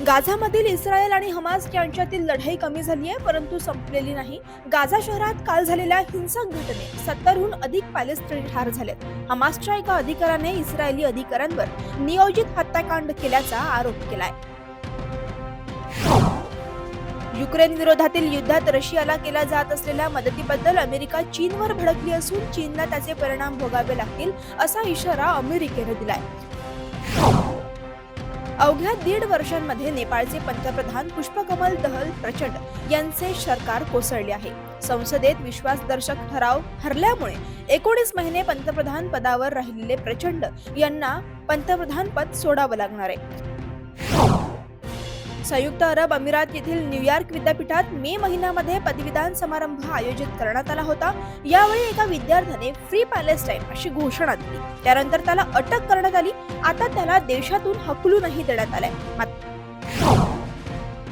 गाझामधील Israel आणि Hamas यांच्यातील लढाई कमी झाली आहे, परंतु संपलेली नाही. गाझा शहरात काल झालेल्या हिंसक घटनेत 70हून अधिक पॅलेस्टाईनी ठार झालेत. हमासच्या एका अधिकाऱ्याने इस्रायली अधिकाऱ्यांवर नियोजित हत्याकांड केल्याचा आरोप केलाय. युक्रेन विरोधातील युद्धात रशियाला केल्या जात असलेल्या मदतीबद्दल अमेरिका चीनवर भडकली असून चीनला त्याचे परिणाम भोगावे लागतील असा इशारा अमेरिकेने दिलाय. अवघ्या 1.5 वर्षांमध्ये नेपाळचे पंतप्रधान पुष्पकमल दहल प्रचंड यांचे सरकार कोसळले आहे. संसदेत विश्वासदर्शक ठराव हरल्यामुळे 19 महिने पंतप्रधान पदावर राहिलेले प्रचंड यांना पंतप्रधान पद सोडावं लागणार आहे. संयुक्त अरब अमिरात येथील न्यूयॉर्क विद्यापीठात मे महिन्यामध्ये पदवीदान समारंभ आयोजित करण्यात आला होता. यावेळी एका विद्यार्थ्याने फ्री पॅलेस्टाईन अशी घोषणा दिली. त्यानंतर त्याला अटक करण्यात आली. आता त्याला देशातून हकलूनही देण्यात आले.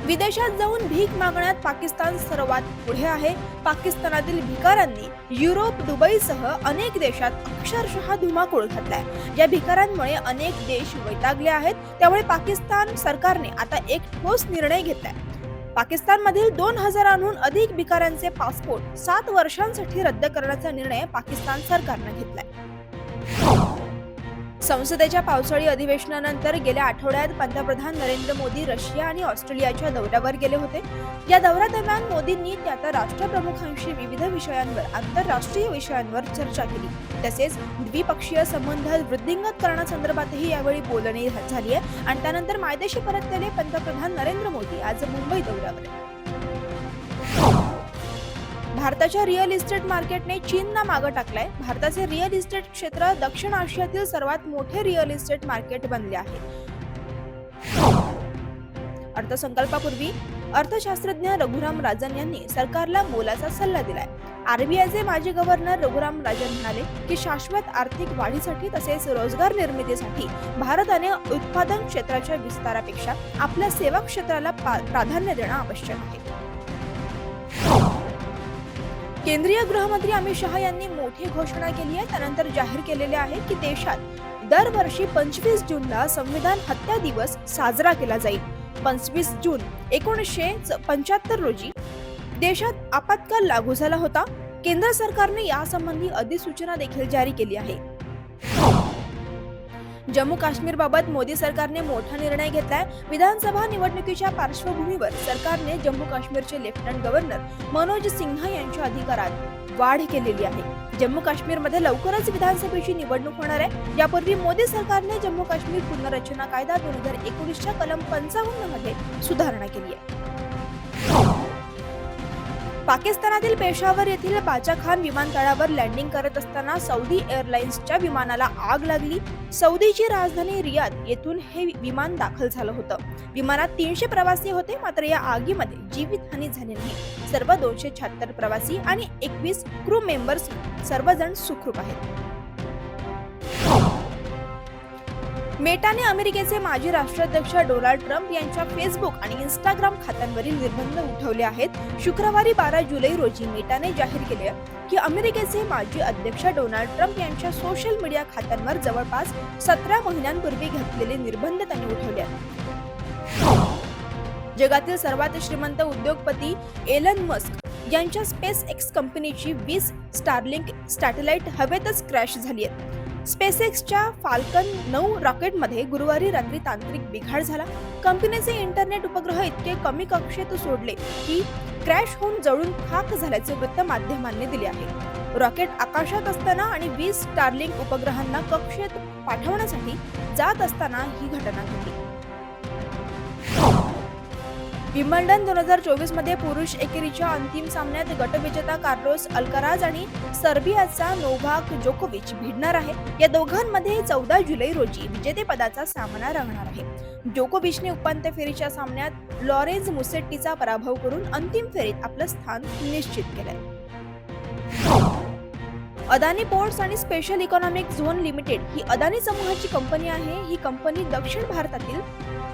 विदेशात जाऊन भीक मागण्यात पाकिस्तान सर्वात पुढे आहे. पाकिस्तानातील भिकाऱ्यांनी युरोप, दुबईसह अनेक देशात अक्षरशः धुमाकूळ घातलाय. या भिकाऱ्यांमुळे अनेक देश वैतागले आहेत. त्यामुळे पाकिस्तान सरकारने आता एक ठोस निर्णय घेतलाय. पाकिस्तानमधील 2000हून अधिक भिकाऱ्यांचे पासपोर्ट 7 वर्षांसाठी रद्द करण्याचा निर्णय पाकिस्तान सरकारने घेतलाय. संसदेच्या पावसाळी अधिवेशनानंतर गेल्या आठवड्यात पंतप्रधान नरेंद्र मोदी रशिया आणि ऑस्ट्रेलियाच्या दौऱ्यावर गेले होते. या दौऱ्यादरम्यान मोदींनी त्या राष्ट्रप्रमुखांशी विविध विषयांवर, आंतरराष्ट्रीय विषयांवर चर्चा केली. तसेच द्विपक्षीय संबंध वृद्धिंगत करण्यासंदर्भातही यावेळी बोलणी झाली आहे. आणि त्यानंतर मायदेशी परतलेले पंतप्रधान नरेंद्र मोदी आज मुंबई दौऱ्यावर. भारताच्या रिअल इस्टेट मार्केटने चीनला मागे टाकलाय. भारताचे रिअल इस्टेट क्षेत्र दक्षिण आशियातील सर्वात मोठे रिअल इस्टेट मार्केट बनले आहे. अर्थसंकल्पापूर्वी अर्थशास्त्रज्ञ रघुराम राजन यांनी सरकारला मोलाचा सल्ला दिलाय. आरबीआयचे माजी गव्हर्नर रघुराम राजन म्हणाले की शाश्वत आर्थिक वाढीसाठी तसेच रोजगार निर्मितीसाठी भारताने उत्पादन क्षेत्राच्या विस्तारापेक्षा आपल्या सेवा क्षेत्राला प्राधान्य देणं आवश्यक आहे. केंद्रीय गृहमंत्री अमित शहा यांनी मोठी घोषणा केली आहे. त्यानंतर जाहीर केलेले आहे की देशात दरवर्षी 25 जूनला संविधान हत्या दिवस साजरा केला जाईल. 25 जून 1975 रोजी देशात आपत्काल लागू झाला होता. केंद्र सरकारने यासंबंधी अधिसूचना देखील जारी केली आहे. जम्मू काश्मीर बाबत मोदी सरकारने मोठा निर्णय घेतलाय. विधानसभा निवडणुकीच्या पार्श्वभूमीवर सरकारने जम्मू काश्मीरचे लेफ्टनंट गव्हर्नर मनोज सिन्हा यांच्या अधिकारात वाढ केलेली आहे. जम्मू काश्मीरमध्ये लवकरच विधानसभेची निवडणूक होणार आहे. यापूर्वी मोदी सरकारने जम्मू काश्मीर पुनर्रचना कायदा 2019च्या कलम 55 मध्ये सुधारणा केली आहे. पाकिस्तानातील पेशावर येथील बाचा खान विमानतळावर लँडिंग करत असताना सौदी एअरलाइन्सच्या विमानाला आग लागली. सौदीची राजधानी रियाद येथून हे विमान दाखल झालं होतं. विमानात 300 प्रवासी होते. मात्र या आगीमध्ये जीवितहानी झाली नाही. सर्व 276 प्रवासी आणि 21 क्रू मेंबर्स सर्वजण सुखरूप आहेत. मेटाने अमेरिकेचे माजी राष्ट्राध्यक्ष डोनाल्ड ट्रम्प यांच्या फेसबुक आणि इंस्टाग्राम खात्यांवरील निर्बंध उठवले आहेत. शुक्रवारी 12 जुलै रोजी मेटाने जाहीर केले की अमेरिकेचे माजी अध्यक्ष डोनाल्ड ट्रम्प यांच्या सोशल मीडिया खात्यांवर जवळपास 17 महिन्यांपूर्वी घातलेले निर्बंध त्यांनी उठवले आहेत. जगातील सर्वात श्रीमंत उद्योगपती एलन मस्क यांच्या स्पेस एक्स कंपनीची 20 स्टारलिंक सॅटेलाइट हवेतच क्रॅश झाली आहेत. स्पेसएक्सच्या फाल्कन 9 रॉकेटमध्ये गुरुवारी रात्री तांत्रिक बिघाड झाला. कंपनीचे इंटरनेट उपग्रह इतके कमी कक्षेत सोडले की क्रॅश होऊन जळून खाक झाल्याचे वृत्त माध्यमांनी दिले आहे. रॉकेट आकाशात असताना आणि 20 स्टारलिंक उपग्रहांना कक्षेत पाठवण्यासाठी जात असताना ही घटना घडली. विम्बल्डन 2024 मध्ये पुरुष एकेरीच्या अंतिम सामन्यात गटविजेता कार्लोस अल्काराज आणि सर्बियाचा नोव्हाक जोकोविच भिडणार आहे. या दोघांमध्ये 14 जुलै रोजी विजेतेपदाचा सामना रंगणार आहे. जोकोविचने उपांत्य फेरीच्या सामन्यात लॉरेन्झ मुसेट्टीचा पराभव करून अंतिम फेरीत आपलं स्थान निश्चित केलंय. अदानी पोर्ट्स आणि स्पेशल इकॉनॉमिक झोन लिमिटेड ही अदानी समूहाची कंपनी आहे. ही कंपनी दक्षिण भारतातील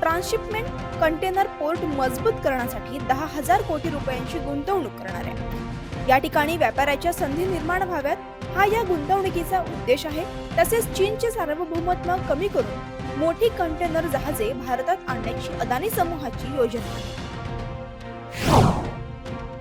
ट्रान्सशिपमेंट कंटेनर पोर्ट मजबूत करण्यासाठी 10,000 कोटी रुपयांची गुंतवणूक करणार आहे. या ठिकाणी व्यापाराच्या संधी निर्माण व्हाव्यात हा या गुंतवणुकीचा उद्देश आहे. तसेच चीनचे सार्वभौमत्व कमी करून मोठी कंटेनर जहाजे भारतात आणण्याची अदानी समूहाची योजना आहे.